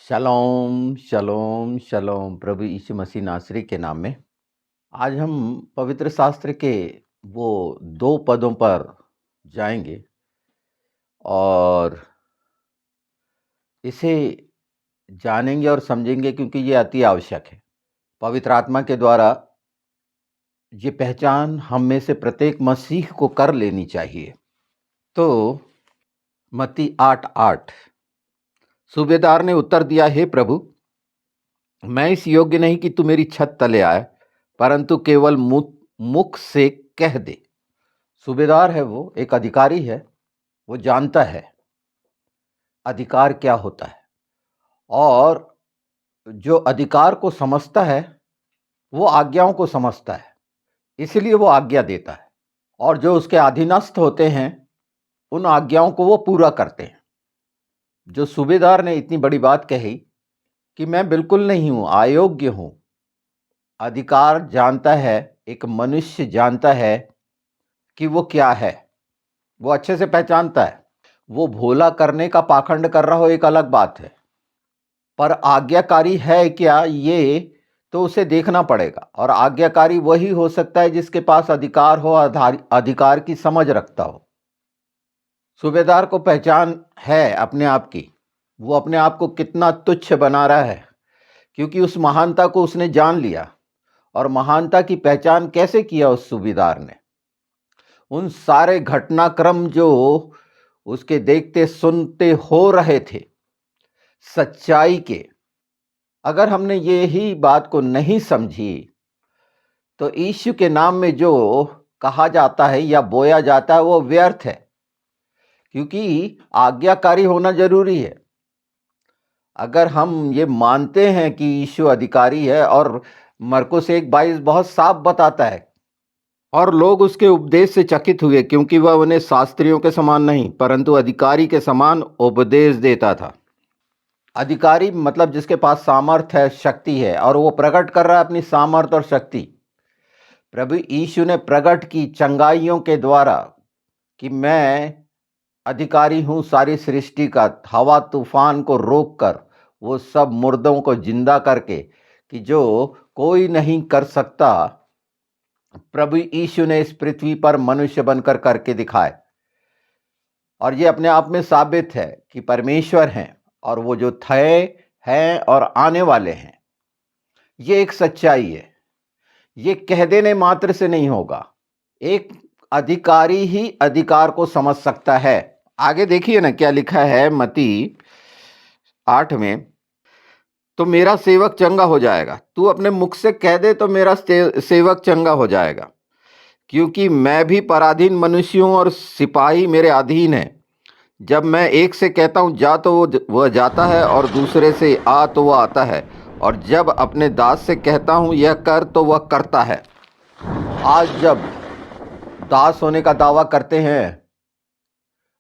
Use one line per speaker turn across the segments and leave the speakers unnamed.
शलोम शलोम शलोम प्रभु यीशु मसीह नासरी के नाम में आज हम पवित्र शास्त्र के वो दो पदों पर जाएंगे और इसे जानेंगे और समझेंगे क्योंकि ये अति आवश्यक है। पवित्र आत्मा के द्वारा ये पहचान हम में से प्रत्येक मसीह को कर लेनी चाहिए। तो मत्ती 8:8 सूबेदार ने उत्तर दिया, हे प्रभु, मैं इस योग्य नहीं कि तू मेरी छत तले आए, परंतु केवल मुख से कह दे। सूबेदार है, वो एक अधिकारी है, वो जानता है अधिकार क्या होता है और जो अधिकार को समझता है वो आज्ञाओं को समझता है, इसलिए वो आज्ञा देता है और जो उसके अधीनस्थ होते हैं उन आज्ञाओं को वो पूरा करते हैं। जो सूबेदार ने इतनी बड़ी बात कही कि मैं बिल्कुल नहीं हूं, अयोग्य हूं, अधिकार जानता है, एक मनुष्य जानता है कि वो क्या है, वो अच्छे से पहचानता है। वो भोला करने का पाखंड कर रहा हो एक अलग बात है, पर आज्ञाकारी है क्या ये तो उसे देखना पड़ेगा। और आज्ञाकारी वही हो सकता है जिसके पास अधिकार हो, अधिकार की समझ रखता हो। सूबेदार को पहचान है अपने आप की, वो अपने आप को कितना तुच्छ बना रहा है क्योंकि उस महानता को उसने जान लिया। और महानता की पहचान कैसे किया उस सूबेदार ने? उन सारे घटनाक्रम जो उसके देखते सुनते हो रहे थे सच्चाई के, अगर हमने ये ही बात को नहीं समझी तो यीशु के नाम में जो कहा जाता है या बोया जाता है वो व्यर्थ है, क्योंकि आज्ञाकारी होना जरूरी है। अगर हम ये मानते हैं कि यीशु अधिकारी है, और मरकुस 1:22 बहुत साफ बताता है, और लोग उसके उपदेश से चकित हुए क्योंकि वह उन्हें शास्त्रियों के समान नहीं परंतु अधिकारी के समान उपदेश देता था। अधिकारी मतलब जिसके पास सामर्थ्य है, शक्ति है, और वो प्रकट कर रहा है अपनी सामर्थ्य और शक्ति। प्रभु यीशु ने प्रकट की चंगाइयों के द्वारा कि मैं अधिकारी हूं सारी सृष्टि का, हवा तूफान को रोककर वो सब मुर्दों को जिंदा करके, कि जो कोई नहीं कर सकता, प्रभु यीशु ने इस पृथ्वी पर मनुष्य बनकर करके दिखाए। और ये अपने आप में साबित है कि परमेश्वर हैं और वो जो थे, हैं और आने वाले हैं। ये एक सच्चाई है, ये कह देने मात्र से नहीं होगा। एक अधिकारी ही अधिकार को समझ सकता है। आगे देखिए ना क्या लिखा है मत्ती 8 में, तो मेरा सेवक चंगा हो जाएगा। तू अपने मुख से कह दे तो मेरा सेवक चंगा हो जाएगा, क्योंकि मैं भी पराधीन मनुष्य हूं और सिपाही मेरे अधीन है। जब मैं एक से कहता हूं जा तो वह जाता है, और दूसरे से आ तो वह आता है, और जब अपने दास से कहता हूं यह कर तो वह करता है। आज जब दास होने का दावा करते हैं,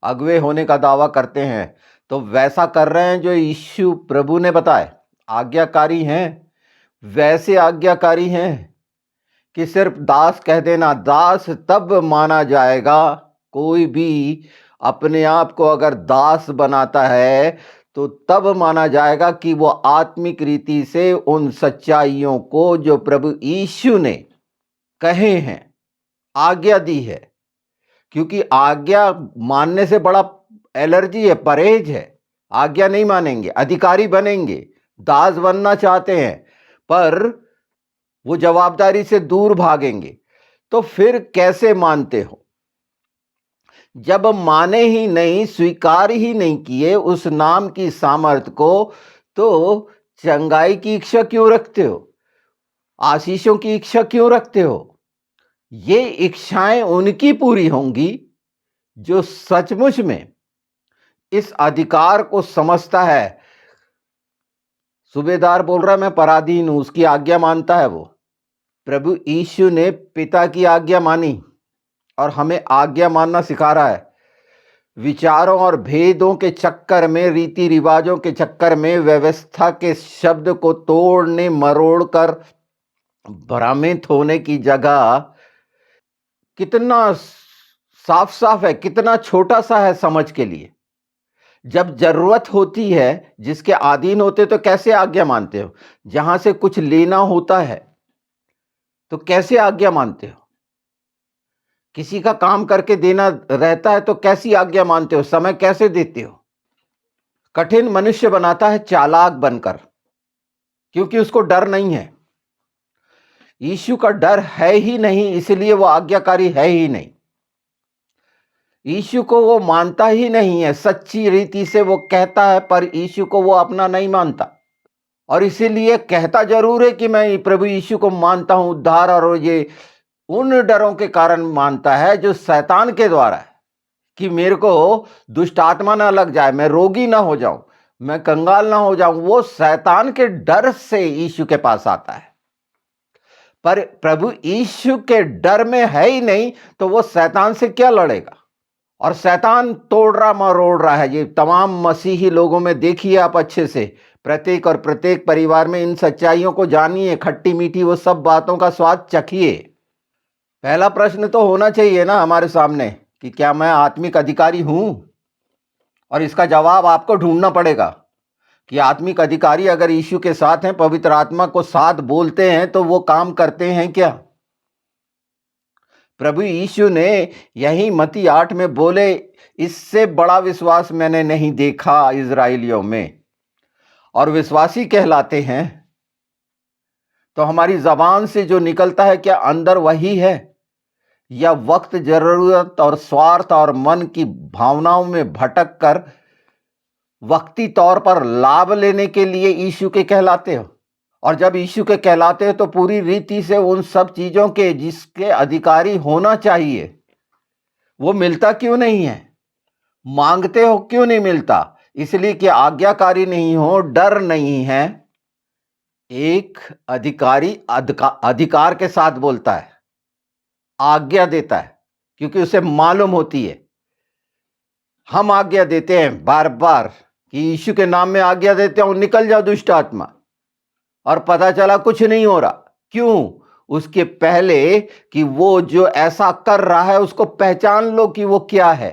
अगुवे होने का दावा करते हैं, तो वैसा कर रहे हैं जो यीशु प्रभु ने बताए। आज्ञाकारी हैं, वैसे आज्ञाकारी हैं कि सिर्फ दास कह देना। दास तब माना जाएगा, कोई भी अपने आप को अगर दास बनाता है तो तब माना जाएगा कि वो आत्मिक रीति से उन सच्चाइयों को जो प्रभु यीशु ने कहे हैं, आज्ञा दी है। क्योंकि आज्ञा मानने से बड़ा एलर्जी है, परहेज है। आज्ञा नहीं मानेंगे, अधिकारी बनेंगे, दास बनना चाहते हैं, पर वो जवाबदारी से दूर भागेंगे। तो फिर कैसे मानते हो? जब माने ही नहीं, स्वीकार ही नहीं किए उस नाम की सामर्थ को, तो चंगाई की इच्छा क्यों रखते हो? आशीषों की इच्छा क्यों रखते हो? ये इच्छाएं उनकी पूरी होंगी जो सचमुच में इस अधिकार को समझता है। सूबेदार बोल रहा है मैं पराधीन हूं, उसकी आज्ञा मानता है वो। प्रभु यीशु ने पिता की आज्ञा मानी और हमें आज्ञा मानना सिखा रहा है। विचारों और भेदों के चक्कर में, रीति रिवाजों के चक्कर में, व्यवस्था के शब्द को तोड़ने मरोड़कर भ्रमित होने की जगह कितना साफ साफ है, कितना छोटा सा है समझ के लिए। जब जरूरत होती है, जिसके अधीन होते तो कैसे आज्ञा मानते हो? जहां से कुछ लेना होता है तो कैसे आज्ञा मानते हो? किसी का काम करके देना रहता है तो कैसी आज्ञा मानते हो? समय कैसे देते हो? कठिन मनुष्य बनाता है चालाक बनकर, क्योंकि उसको डर नहीं है। यीशु का डर है ही नहीं, इसलिए वो आज्ञाकारी है ही नहीं। यीशु को वो मानता ही नहीं है, सच्ची रीति से वो कहता है, पर यीशु को वो अपना नहीं मानता। और इसीलिए कहता जरूर है कि मैं प्रभु यीशु को मानता हूं उद्धार, और ये उन डरों के कारण मानता है जो शैतान के द्वारा है, कि मेरे को दुष्ट आत्मा ना लग जाए, मैं रोगी ना हो जाऊं, मैं कंगाल ना हो जाऊं। वो शैतान के डर से यीशु के पास आता है। पर प्रभु यीशु के डर में है ही नहीं, तो वो शैतान से क्या लड़ेगा? और शैतान तोड़ रहा मरोड़ रहा है। ये तमाम मसीही लोगों में देखिए आप अच्छे से, प्रत्येक और प्रत्येक परिवार में इन सच्चाइयों को जानिए, खट्टी मीठी वो सब बातों का स्वाद चखिए। पहला प्रश्न तो होना चाहिए ना हमारे सामने कि क्या मैं आत्मिक अधिकारी हूं? और इसका जवाब आपको ढूंढना पड़ेगा कि आत्मिक अधिकारी अगर यीशु के साथ हैं, पवित्र आत्मा को साथ बोलते हैं, तो वो काम करते हैं क्या? प्रभु यीशु ने यही मत्ती 8 में बोले, इससे बड़ा विश्वास मैंने नहीं देखा इजराइलियों में। और विश्वासी कहलाते हैं तो हमारी जबान से जो निकलता है, क्या अंदर वही है, या वक्त, जरूरत और स्वार्थ और मन की भावनाओं में भटक कर वक्ती तौर पर लाभ लेने के लिए यीशु के कहलाते हो? और जब यीशु के कहलाते हो तो पूरी रीति से उन सब चीजों के जिसके अधिकारी होना चाहिए, वो मिलता क्यों नहीं है? मांगते हो क्यों नहीं मिलता? इसलिए कि आज्ञाकारी नहीं हो, डर नहीं है। एक अधिकारी अधिकार के साथ बोलता है, आज्ञा देता है, क्योंकि उसे मालूम होती है। हम आज्ञा देते हैं बार बार कि यीशु के नाम में आज्ञा देते हैं, निकल जाओ दुष्ट आत्मा, और पता चला कुछ नहीं हो रहा। क्यों? उसके पहले कि वो जो ऐसा कर रहा है उसको पहचान लो कि वो क्या है।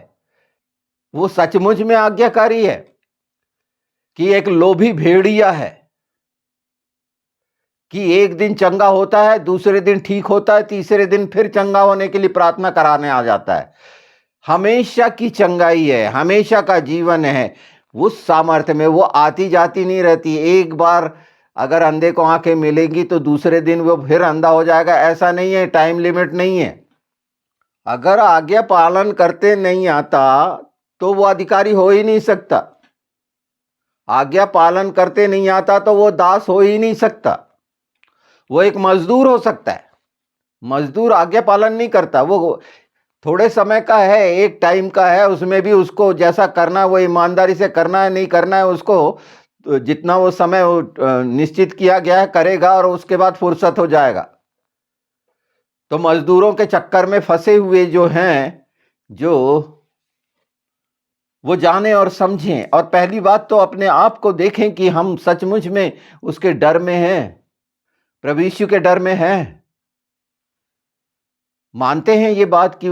वो सचमुच में आज्ञाकारी है कि एक लोभी भेड़िया है, कि एक दिन चंगा होता है, दूसरे दिन ठीक होता है, तीसरे दिन फिर चंगा होने के लिए प्रार्थना कराने आ जाता है। हमेशा की चंगाई है, हमेशा का जीवन है। उस सामर्थ्य में वो आती जाती नहीं रहती। एक बार अगर अंधे को आंखें मिलेंगी तो दूसरे दिन वो फिर अंधा हो जाएगा, ऐसा नहीं है। टाइम लिमिट नहीं है। अगर आज्ञा पालन करते नहीं आता तो वो अधिकारी हो ही नहीं सकता। आज्ञा पालन करते नहीं आता तो वो दास हो ही नहीं सकता। वो एक मजदूर हो सकता है। मजदूर आज्ञा पालन नहीं करता, वो थोड़े समय का है, एक टाइम का है, उसमें भी उसको जैसा करना है वो ईमानदारी से करना है, नहीं करना है उसको तो जितना वो समय निश्चित किया गया है करेगा, और उसके बाद फुर्सत हो जाएगा। तो मजदूरों के चक्कर में फंसे हुए जो हैं, जो वो जाने और समझें। और पहली बात तो अपने आप को देखें कि हम सचमुच में उसके डर में हैं, प्रभु यीशु के डर में हैं। मानते हैं ये बात कि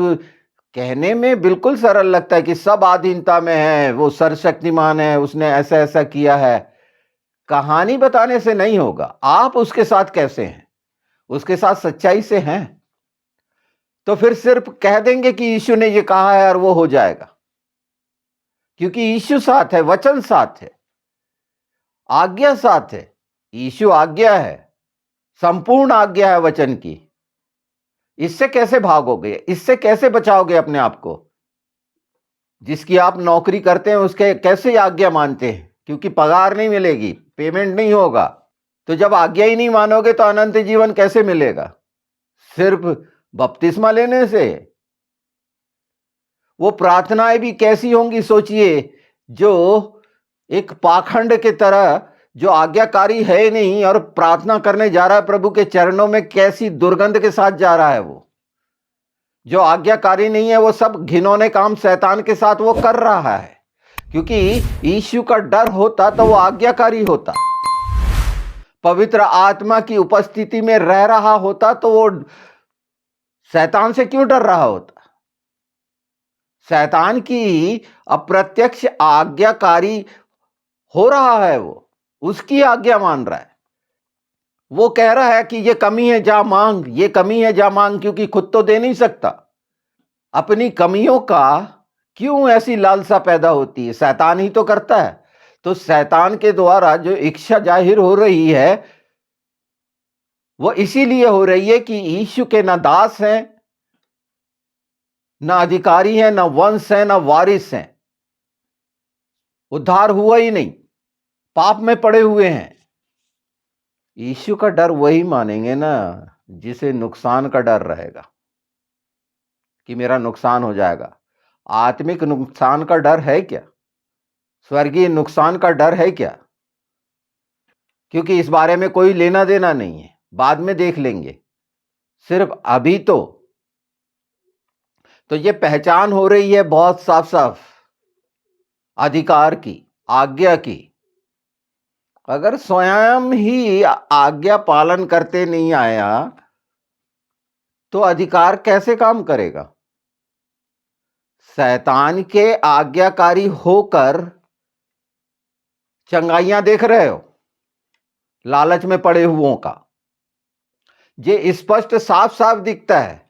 कहने में बिल्कुल सरल लगता है कि सब अधीनता में है, वो सर्वशक्तिमान है, उसने ऐसा ऐसा किया है। कहानी बताने से नहीं होगा। आप उसके साथ कैसे हैं? उसके साथ सच्चाई से हैं तो फिर सिर्फ कह देंगे कि यीशु ने ये कहा है और वो हो जाएगा, क्योंकि यीशु साथ है, वचन साथ है, आज्ञा साथ है। यीशु आज्ञा है, संपूर्ण आज्ञा है वचन की। इससे कैसे भागोगे? इससे कैसे बचाओगे अपने आप को? जिसकी आप नौकरी करते हैं उसके कैसे आज्ञा मानते हैं? क्योंकि पगार नहीं मिलेगी, पेमेंट नहीं होगा। तो जब आज्ञा ही नहीं मानोगे तो अनंत जीवन कैसे मिलेगा? सिर्फ बपतिस्मा लेने से? वो प्रार्थनाएं भी कैसी होंगी सोचिए, जो एक पाखंड के तरह, जो आज्ञाकारी है नहीं और प्रार्थना करने जा रहा है प्रभु के चरणों में, कैसी दुर्गंध के साथ जा रहा है। वो जो आज्ञाकारी नहीं है वो सब घिनौने काम शैतान के साथ वो कर रहा है। क्योंकि यीशु का डर होता तो वो आज्ञाकारी होता, पवित्र आत्मा की उपस्थिति में रह रहा होता तो वो शैतान से क्यों डर रहा होता? शैतान की अप्रत्यक्ष आज्ञाकारी हो रहा है, वो उसकी आज्ञा मान रहा है। वो कह रहा है कि ये कमी है जा मांग, ये कमी है जा मांग, क्योंकि खुद तो दे नहीं सकता। अपनी कमियों का क्यों ऐसी लालसा पैदा होती है? शैतान ही तो करता है। तो शैतान के द्वारा जो इच्छा जाहिर हो रही है वो इसीलिए हो रही है कि यीशु के ना दास हैं, ना अधिकारी हैं, ना वंश हैं, ना वारिस हैं। उद्धार हुआ ही नहीं, पाप में पड़े हुए हैं। यीशु का डर वही मानेंगे ना जिसे नुकसान का डर रहेगा कि मेरा नुकसान हो जाएगा। आत्मिक नुकसान का डर है क्या? स्वर्गीय नुकसान का डर है क्या? क्योंकि इस बारे में कोई लेना देना नहीं है, बाद में देख लेंगे। सिर्फ अभी तो ये पहचान हो रही है बहुत साफ साफ अधिकार की, आज्ञा की। अगर स्वयं ही आज्ञा पालन करते नहीं आया तो अधिकार कैसे काम करेगा? शैतान के आज्ञाकारी होकर चंगाइयां देख रहे हो लालच में पड़े हुओं का। ये स्पष्ट साफ साफ दिखता है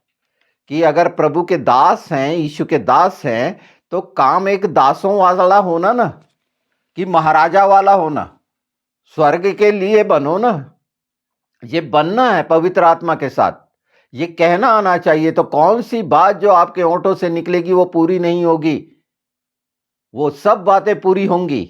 कि अगर प्रभु के दास हैं, यीशु के दास हैं, तो काम एक दासों वाला होना ना, कि महाराजा वाला होना। स्वर्ग के लिए बनो ना, ये बनना है पवित्र आत्मा के साथ। ये कहना आना चाहिए। तो कौन सी बात जो आपके होंठों से निकलेगी वो पूरी नहीं होगी? वो सब बातें पूरी होंगी,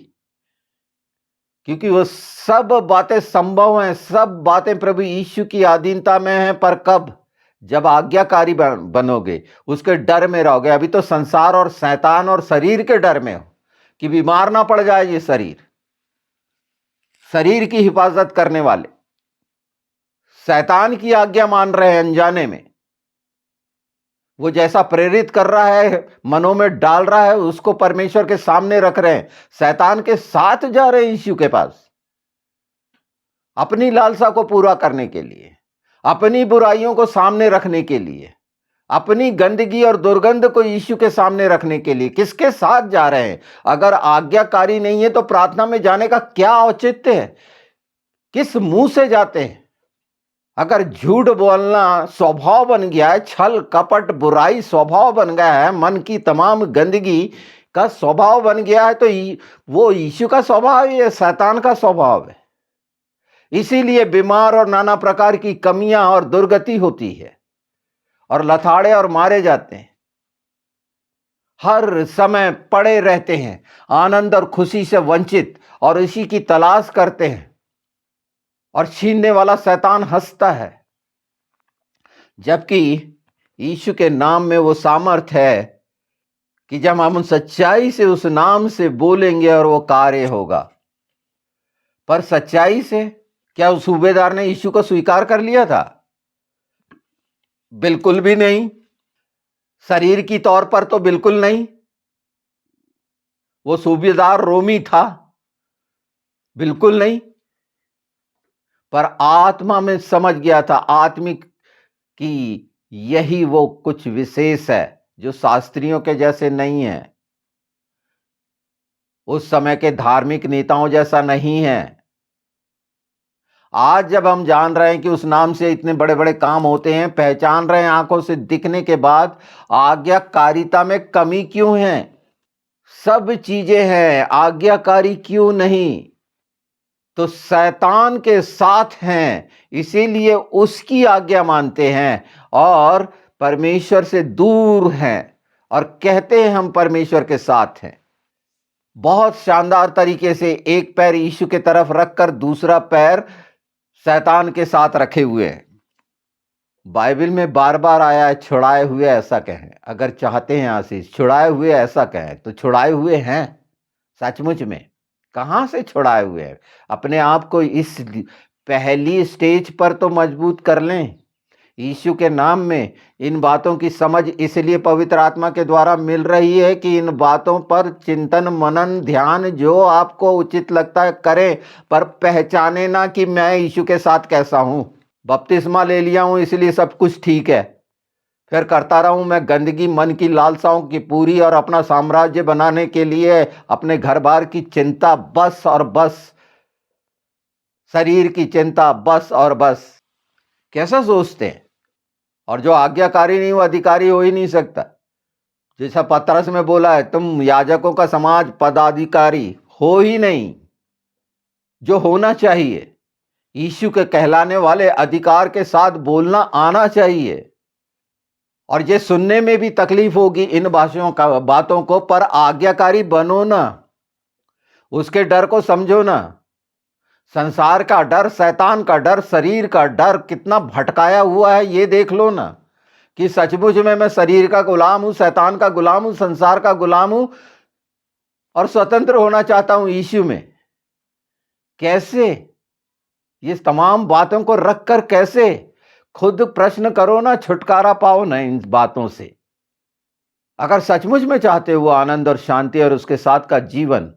क्योंकि वो सब बातें संभव हैं। सब बातें प्रभु यीशु की अधीनता में हैं। पर कब? जब आज्ञाकारी बनोगे, उसके डर में रहोगे। अभी तो संसार और शैतान और शरीर के डर में हो कि बीमार ना पड़ जाए। ये शरीर की हिफाजत करने वाले शैतान की आज्ञा मान रहे हैं अनजाने में। वो जैसा प्रेरित कर रहा है, मनों में डाल रहा है, उसको परमेश्वर के सामने रख रहे हैं। शैतान के साथ जा रहे हैं यीशु के पास अपनी लालसा को पूरा करने के लिए, अपनी बुराइयों को सामने रखने के लिए, अपनी गंदगी और दुर्गंध को यीशु के सामने रखने के लिए। किसके साथ जा रहे हैं? अगर आज्ञाकारी नहीं है तो प्रार्थना में जाने का क्या औचित्य है? किस मुंह से जाते हैं? अगर झूठ बोलना स्वभाव बन गया है, छल कपट बुराई स्वभाव बन गया है, मन की तमाम गंदगी का स्वभाव बन गया है, तो वो यीशु का स्वभाव है या शैतान का स्वभाव है? इसीलिए बीमार और नाना प्रकार की कमियां और दुर्गति होती है और लथाड़े और मारे जाते हैं। हर समय पड़े रहते हैं आनंद और खुशी से वंचित, और इसी की तलाश करते हैं। और छीनने वाला शैतान हंसता है, जबकि यीशु के नाम में वो सामर्थ है कि जब हम सच्चाई से उस नाम से बोलेंगे और वो कार्य होगा। पर सच्चाई से क्या उस सूबेदार ने यीशु को स्वीकार कर लिया था? बिल्कुल भी नहीं। शरीर की तौर पर तो बिल्कुल नहीं। वो सूबेदार रोमी था, बिल्कुल नहीं। पर आत्मा में समझ गया था, आत्मिक, कि यही वो कुछ विशेष है जो शास्त्रियों के जैसे नहीं है, उस समय के धार्मिक नेताओं जैसा नहीं है। आज जब हम जान रहे हैं कि उस नाम से इतने बड़े बड़े काम होते हैं, पहचान रहे हैं आंखों से दिखने के बाद, आज्ञाकारिता में कमी क्यों है? सब चीजें हैं, आज्ञाकारी क्यों नहीं? तो शैतान के साथ हैं, इसीलिए उसकी आज्ञा मानते हैं और परमेश्वर से दूर हैं और कहते हैं हम परमेश्वर के साथ हैं। बहुत शानदार तरीके से एक पैर यीशु की तरफ रखकर दूसरा पैर शैतान के साथ रखे हुए हैं। बाइबल में बार बार आया है छुड़ाए हुए ऐसा कहें। अगर चाहते हैं आशीष, छुड़ाए हुए ऐसा कहें, तो छुड़ाए हुए हैं सचमुच में। कहां से छुड़ाए हुए हैं? अपने आप को इस पहली स्टेज पर तो मजबूत कर लें यीशु के नाम में। इन बातों की समझ इसलिए पवित्र आत्मा के द्वारा मिल रही है कि इन बातों पर चिंतन मनन ध्यान जो आपको उचित लगता है करें, पर पहचाने ना कि मैं यीशु के साथ कैसा हूं। बपतिस्मा ले लिया हूं इसलिए सब कुछ ठीक है, फिर करता रहूं मैं गंदगी मन की लालसाओं की पूरी और अपना साम्राज्य बनाने के लिए अपने घर बार की चिंता बस और बस, शरीर की चिंता बस और बस। कैसा सोचते हैं? और जो आज्ञाकारी नहीं वो अधिकारी हो ही नहीं सकता। जैसा पतरस में बोला है, तुम याजकों का समाज पदाधिकारी हो ही नहीं। जो होना चाहिए, यीशु के कहलाने वाले अधिकार के साथ बोलना आना चाहिए। और ये सुनने में भी तकलीफ होगी इन बातों को, पर आज्ञाकारी बनो ना, उसके डर को समझो ना। संसार का डर, शैतान का डर, शरीर का डर कितना भटकाया हुआ है ये देख लो ना, कि सचमुच में मैं शरीर का गुलाम हूं, शैतान का गुलाम हूं, संसार का गुलाम हूं और स्वतंत्र होना चाहता हूं यीशु में। कैसे? ये तमाम बातों को रखकर कैसे? खुद प्रश्न करो ना, छुटकारा पाओ ना इन बातों से। अगर सचमुच में चाहते हो आनंद और शांति और उसके साथ का जीवन,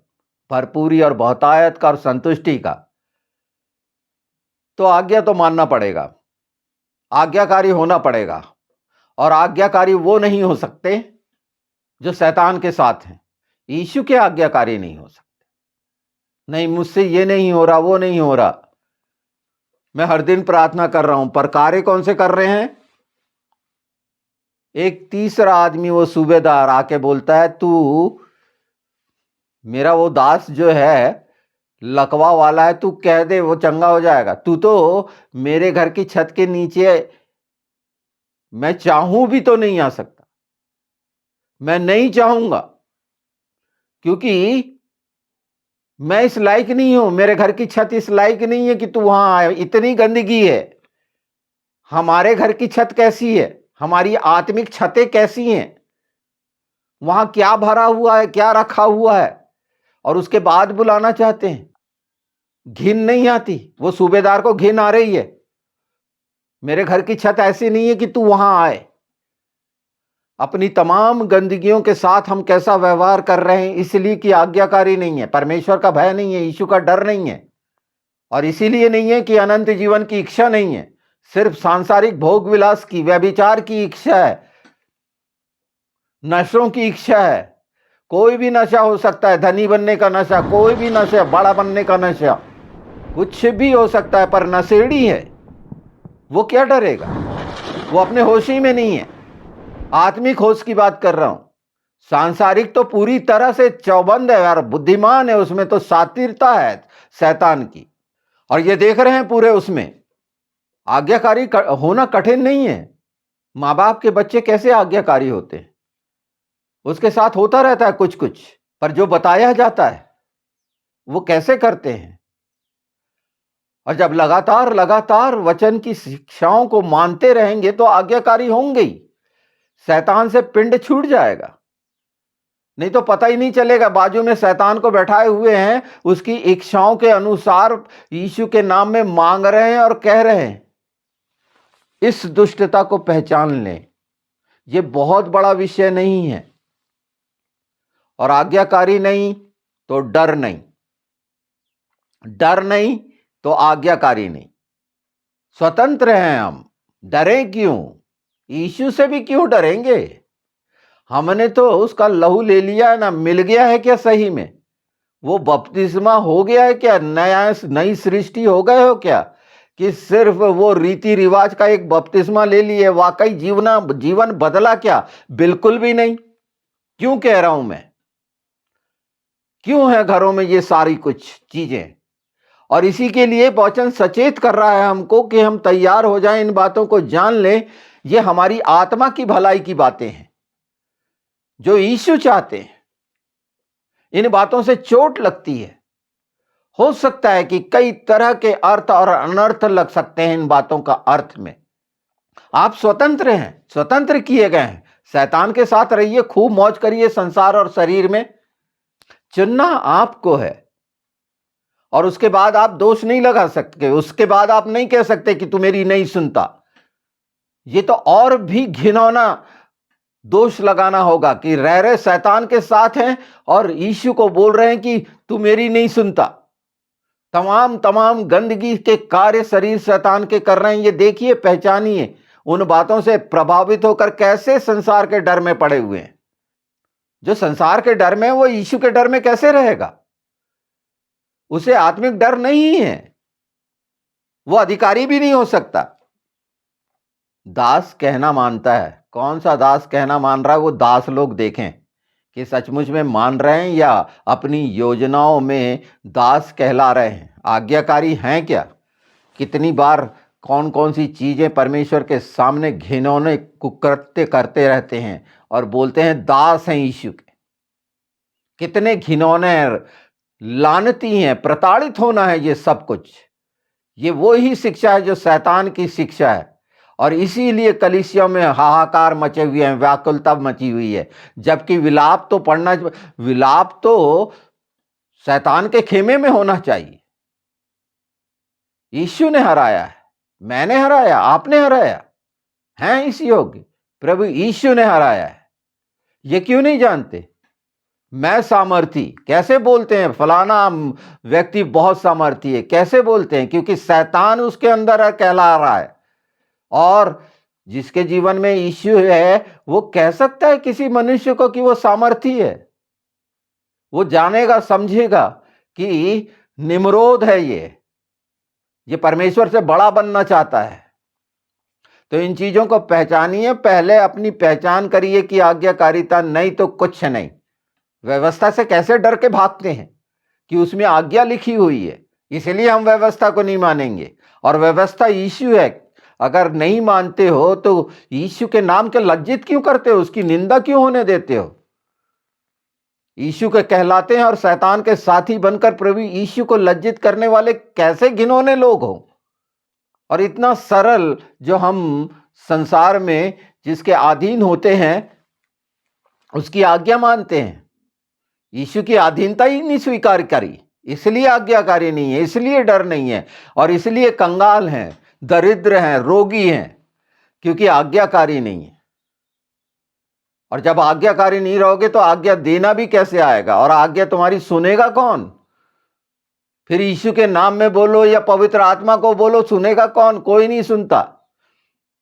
भरपूरी और बहुतायत का और संतुष्टि का, तो आज्ञा तो मानना पड़ेगा, आज्ञाकारी होना पड़ेगा। और आज्ञाकारी वो नहीं हो सकते जो शैतान के साथ हैं। यीशु के आज्ञाकारी नहीं हो सकते। नहीं, मुझसे ये नहीं हो रहा, वो नहीं हो रहा। मैं हर दिन प्रार्थना कर रहा हूं, पर कार्य कौन से कर रहे हैं? एक तीसरा आदमी, वो सूबेदार, आके बोलता है, तू मेरा वो दास जो है लकवा वाला है, तू कह दे वो चंगा हो जाएगा। तू तो मेरे घर की छत के नीचे मैं चाहूं भी तो नहीं आ सकता। मैं नहीं चाहूंगा क्योंकि मैं इस लायक नहीं हूं, मेरे घर की छत इस लायक नहीं है कि तू वहां आए। इतनी गंदगी है। हमारे घर की छत कैसी है? हमारी आत्मिक छतें कैसी हैं? वहां क्या भरा हुआ है, क्या रखा हुआ है? और उसके बाद बुलाना चाहते हैं। घिन नहीं आती? वो सूबेदार को घिन आ रही है, मेरे घर की छत ऐसी नहीं है कि तू वहां आए। अपनी तमाम गंदगियों के साथ हम कैसा व्यवहार कर रहे हैं, इसलिए कि आज्ञाकारी नहीं है, परमेश्वर का भय नहीं है, यीशु का डर नहीं है। और इसीलिए नहीं है कि अनंत जीवन की इच्छा नहीं है, सिर्फ सांसारिक भोग विलास की, व्यभिचार की इच्छा है, नशों की इच्छा है। कोई भी नशा हो सकता है, धनी बनने का नशा, कोई भी नशा, बड़ा बनने का नशा, कुछ भी हो सकता है। पर नशेड़ी है, वो क्या डरेगा? वो अपने होश ही में नहीं है। आत्मिक होश की बात कर रहा हूं। सांसारिक तो पूरी तरह से चौबंद है यार, बुद्धिमान है, उसमें तो सातिरता है शैतान की। और ये देख रहे हैं पूरे उसमें। आज्ञाकारी होना कठिन नहीं है। माँ बाप के बच्चे कैसे आज्ञाकारी होते हैं? उसके साथ होता रहता है कुछ कुछ, पर जो बताया जाता है वो कैसे करते हैं। और जब लगातार लगातार वचन की शिक्षाओं को मानते रहेंगे तो आज्ञाकारी होंगे ही। शैतान से पिंड छूट जाएगा, नहीं तो पता ही नहीं चलेगा। बाजू में शैतान को बैठाए हुए हैं, उसकी इच्छाओं के अनुसार यीशु के नाम में मांग रहे हैं और कह रहे हैं। इस दुष्टता को पहचान लें, यह बहुत बड़ा विषय नहीं है। और आज्ञाकारी नहीं तो डर नहीं, डर नहीं तो आज्ञाकारी नहीं। स्वतंत्र हैं हम, डरें क्यों? यीशु से भी क्यों डरेंगे? हमने तो उसका लहू ले लिया है ना, मिल गया है क्या सही में? वो बपतिस्मा हो गया है क्या? नई सृष्टि हो गए हो क्या? कि सिर्फ वो रीति रिवाज का एक बपतिस्मा ले लिए, वाकई जीवन बदला क्या? बिल्कुल भी नहीं। क्यों कह रहा हूं मैं? क्यों है घरों में ये सारी कुछ चीजें? और इसी के लिए वचन सचेत कर रहा है हमको कि हम तैयार हो जाएं, इन बातों को जान लें। ये हमारी आत्मा की भलाई की बातें हैं जो यीशु चाहते हैं। इन बातों से चोट लगती है। हो सकता है कि कई तरह के अर्थ और अनर्थ लग सकते हैं इन बातों का अर्थ में। आप स्वतंत्र हैं, स्वतंत्र किए गए हैं। शैतान के साथ रहिए, खूब मौज करिए संसार और शरीर में। चुनना आपको है। और उसके बाद आप दोष नहीं लगा सकते, उसके बाद आप नहीं कह सकते कि तू मेरी नहीं सुनता। ये तो और भी घिनौना दोष लगाना होगा कि रह रहे शैतान के साथ हैं और यीशु को बोल रहे हैं कि तू मेरी नहीं सुनता। तमाम गंदगी के कार्य शरीर शैतान के कर रहे हैं। ये देखिए, पहचानिए, उन बातों से प्रभावित होकर कैसे संसार के डर में पड़े हुए हैं। जो संसार के डर में, वो यीशु के डर में कैसे रहेगा? उसे आत्मिक डर नहीं है, वो अधिकारी भी नहीं हो सकता। दास कहना मानता है। कौन सा दास कहना मान रहा है? वो दास लोग देखें कि सचमुच में मान रहे हैं या अपनी योजनाओं में दास कहला रहे हैं। आज्ञाकारी हैं क्या? कितनी बार कौन कौन सी चीजें परमेश्वर के सामने घिनौने कुकृत्य करते रहते हैं और बोलते हैं दास हैं यीशु के। कितने घिनौने लानती हैं। प्रताड़ित होना है ये सब कुछ। ये वो ही शिक्षा है जो शैतान की शिक्षा है, और इसीलिए कलीसिया में हाहाकार मचे हुए हैं, व्याकुलता मची हुई है। जबकि विलाप तो शैतान के खेमे में होना चाहिए। यीशु ने हराया है, मैंने हराया, आपने हराया है इस योग्य प्रभु यीशु ने हराया है। ये क्यों नहीं जानते? मैं सामर्थी कैसे बोलते हैं? फलाना व्यक्ति बहुत सामर्थी है कैसे बोलते हैं? क्योंकि शैतान उसके अंदर कहला रहा है। और जिसके जीवन में यीशु है, वो कह सकता है किसी मनुष्य को कि वो सामर्थी है। वो जानेगा, समझेगा कि निम्रोद है, ये परमेश्वर से बड़ा बनना चाहता है। तो इन चीजों को पहचानिए। पहले अपनी पहचान करिए कि आज्ञाकारिता नहीं तो कुछ नहीं। व्यवस्था से कैसे डर के भागते हैं कि उसमें आज्ञा लिखी हुई है, इसलिए हम व्यवस्था को नहीं मानेंगे। और व्यवस्था यीशु है। अगर नहीं मानते हो तो यीशु के नाम के लज्जित क्यों करते हो? उसकी निंदा क्यों होने देते हो? यीशु के कहलाते हैं और शैतान के साथी बनकर प्रभु यीशु को लज्जित करने वाले कैसे घिनौने लोग हो। और इतना सरल जो हम संसार में जिसके अधीन होते हैं उसकी आज्ञा मानते हैं। यीशु की अधीनता ही नहीं स्वीकार करी, इसलिए आज्ञाकारी नहीं है, इसलिए डर नहीं है, और इसलिए कंगाल हैं, दरिद्र हैं, रोगी हैं, क्योंकि आज्ञाकारी नहीं है। और जब आज्ञाकारी नहीं रहोगे तो आज्ञा देना भी कैसे आएगा? और आज्ञा तुम्हारी सुनेगा कौन? फिर यीशु के नाम में बोलो या पवित्र आत्मा को बोलो, सुनेगा कौन? कोई नहीं सुनता।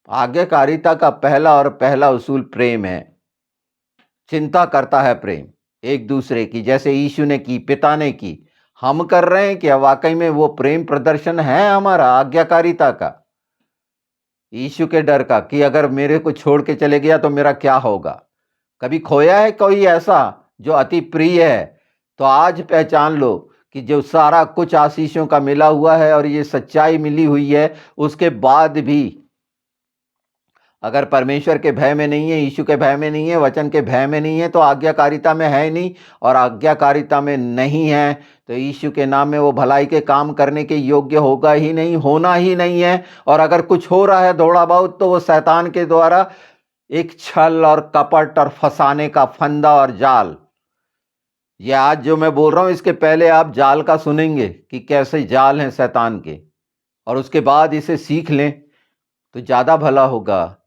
आज्ञाकारिता का पहला उसूल प्रेम है। चिंता करता है प्रेम एक दूसरे की, जैसे यीशु ने की, पिता ने की। हम कर रहे हैं क्या वाकई में वो प्रेम प्रदर्शन है हमारा आज्ञाकारिता का, यीशु के डर का, कि अगर मेरे को छोड़ के चले गया तो मेरा क्या होगा? कभी खोया है कोई ऐसा जो अति प्रिय है? तो आज पहचान लो कि जो सारा कुछ आशीषों का मिला हुआ है और ये सच्चाई मिली हुई है, उसके बाद भी अगर परमेश्वर के भय में नहीं है, यीशु के भय में नहीं है, वचन के भय में नहीं है, तो आज्ञाकारिता में है नहीं। और आज्ञाकारिता में नहीं है तो यीशु के नाम में वो भलाई के काम करने के योग्य होगा ही नहीं, होना ही नहीं है। और अगर कुछ हो रहा है थोड़ा बहुत, तो वो शैतान के द्वारा एक छल और कपट और फंसाने का फंदा और जाल। ये आज जो मैं बोल रहा हूं, इसके पहले आप जाल का सुनेंगे कि कैसे जाल हैं शैतान के, और उसके बाद इसे सीख लें तो ज्यादा भला होगा।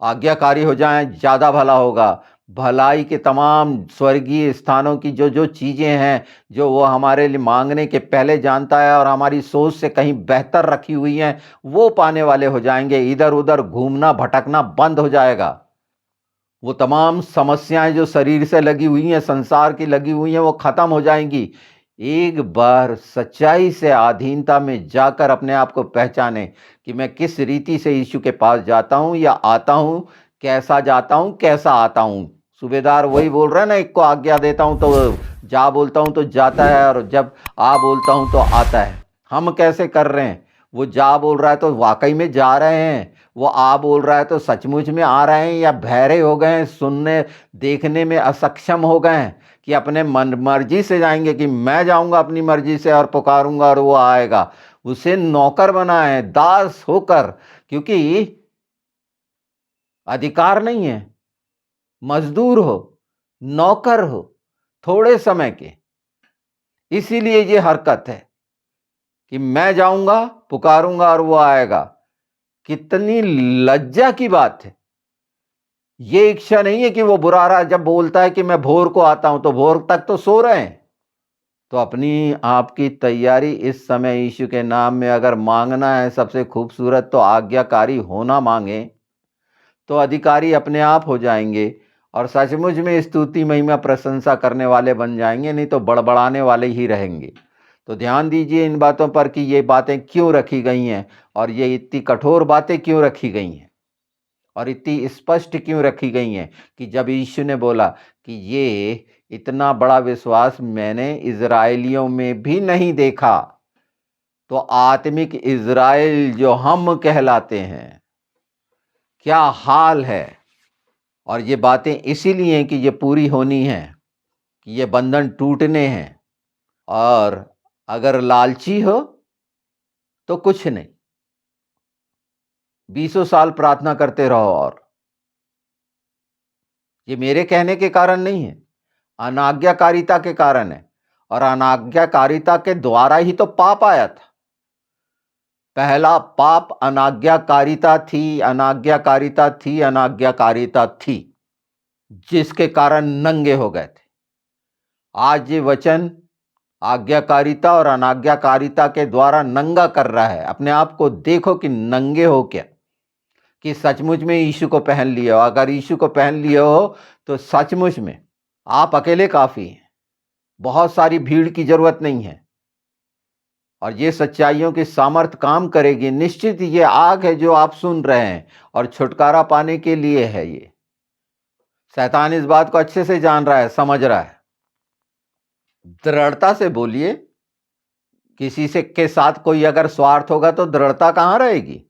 आज्ञाकारी हो जाएं, ज्यादा भला होगा। भलाई के तमाम स्वर्गीय स्थानों की जो जो चीजें हैं, जो वो हमारे लिए मांगने के पहले जानता है और हमारी सोच से कहीं बेहतर रखी हुई हैं, वो पाने वाले हो जाएंगे। इधर उधर घूमना भटकना बंद हो जाएगा। वो तमाम समस्याएं जो शरीर से लगी हुई हैं, संसार की लगी हुई हैं, वो खत्म हो जाएंगी। एक बार सच्चाई से अधीनता में जाकर अपने आप को पहचाने कि मैं किस रीति से यीशु के पास जाता हूं या आता हूं, कैसा जाता हूं, कैसा आता हूं। सूबेदार वही बोल रहा है ना, एक को आज्ञा देता हूं तो जा बोलता हूं तो जाता है, और जब आ बोलता हूं तो आता है। हम कैसे कर रहे हैं? वो जा बोल रहा है तो वाकई में जा रहे हैं, वो आ बोल रहा है तो सचमुच में आ रहे हैं, या बहरे हो गए हैं, सुनने देखने में असक्षम हो गए हैं कि अपने मन मर्जी से जाएंगे कि मैं जाऊंगा अपनी मर्जी से और पुकारूंगा और वो आएगा। उसे नौकर बनाए दास होकर, क्योंकि अधिकार नहीं है, मजदूर हो, नौकर हो, थोड़े समय के। इसीलिए ये हरकत है कि मैं जाऊंगा, पुकारूंगा और वो आएगा। कितनी लज्जा की बात है। ये इच्छा नहीं है कि वो बुरा रहा जब बोलता है कि मैं भोर को आता हूं, तो भोर तक तो सो रहे हैं। तो अपनी आपकी तैयारी इस समय यीशु के नाम में अगर मांगना है सबसे खूबसूरत, तो आज्ञाकारी होना मांगे, तो अधिकारी अपने आप हो जाएंगे और सचमुच में स्तुति महिमा प्रशंसा करने वाले बन जाएंगे, नहीं तो बड़बड़ाने वाले ही रहेंगे। तो ध्यान दीजिए इन बातों पर कि ये बातें क्यों रखी गई हैं और ये इतनी कठोर बातें क्यों रखी गई हैं और इतनी स्पष्ट क्यों रखी गई हैं कि जब यीशु ने बोला कि ये इतना बड़ा विश्वास मैंने इज़राइलियों में भी नहीं देखा, तो आत्मिक इज़राइल जो हम कहलाते हैं, क्या हाल है। और ये बातें इसीलिए कि ये पूरी होनी है, कि ये बंधन टूटने हैं। और अगर लालची हो तो कुछ नहीं, बीसों साल प्रार्थना करते रहो। और ये मेरे कहने के कारण नहीं है, अनाज्ञाकारिता के कारण है। और अनाज्ञाकारिता के द्वारा ही तो पाप आया था। पहला पाप अनाज्ञाकारिता थी, अनाज्ञाकारिता थी, अनाज्ञाकारिता थी, जिसके कारण नंगे हो गए थे। आज ये वचन आज्ञाकारिता और अनाज्ञाकारिता के द्वारा नंगा कर रहा है। अपने आप को देखो कि नंगे हो क्या, कि सचमुच में यीशु को पहन लिए हो। अगर यीशु को पहन लिए हो तो सचमुच में आप अकेले काफी हैं, बहुत सारी भीड़ की जरूरत नहीं है। और ये सच्चाइयों की सामर्थ काम करेगी। निश्चित ये आग है जो आप सुन रहे हैं और छुटकारा पाने के लिए है। ये शैतान इस बात को अच्छे से जान रहा है, समझ रहा है। दृढ़ता से बोलिए। किसी से के साथ कोई अगर स्वार्थ होगा तो दृढ़ता कहां रहेगी।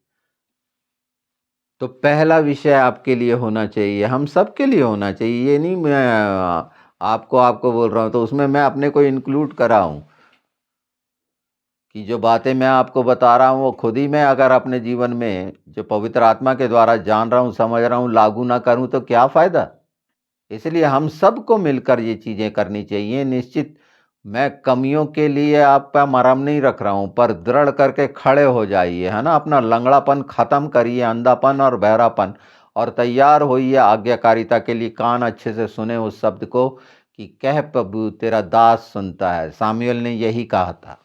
तो पहला विषय आपके लिए होना चाहिए, हम सबके लिए होना चाहिए। ये नहीं मैं आपको बोल रहा हूं, तो उसमें मैं अपने को इंक्लूड करा हूं कि जो बातें मैं आपको बता रहा हूं वो खुद ही मैं अगर अपने जीवन में जो पवित्र आत्मा के द्वारा जान रहा हूं, समझ रहा हूं, लागू ना करूं तो क्या फायदा। इसलिए हम सबको मिलकर ये चीजें करनी चाहिए। निश्चित मैं कमियों के लिए आपका मरहम नहीं रख रहा हूं, पर दृढ़ करके खड़े हो जाइए, है ना। अपना लंगड़ापन खत्म करिए, अंधापन और बहरापन, और तैयार होइए आज्ञाकारिता के लिए। कान अच्छे से सुने उस शब्द को कि कह प्रभु तेरा दास सुनता है। सामुएल ने यही कहा था।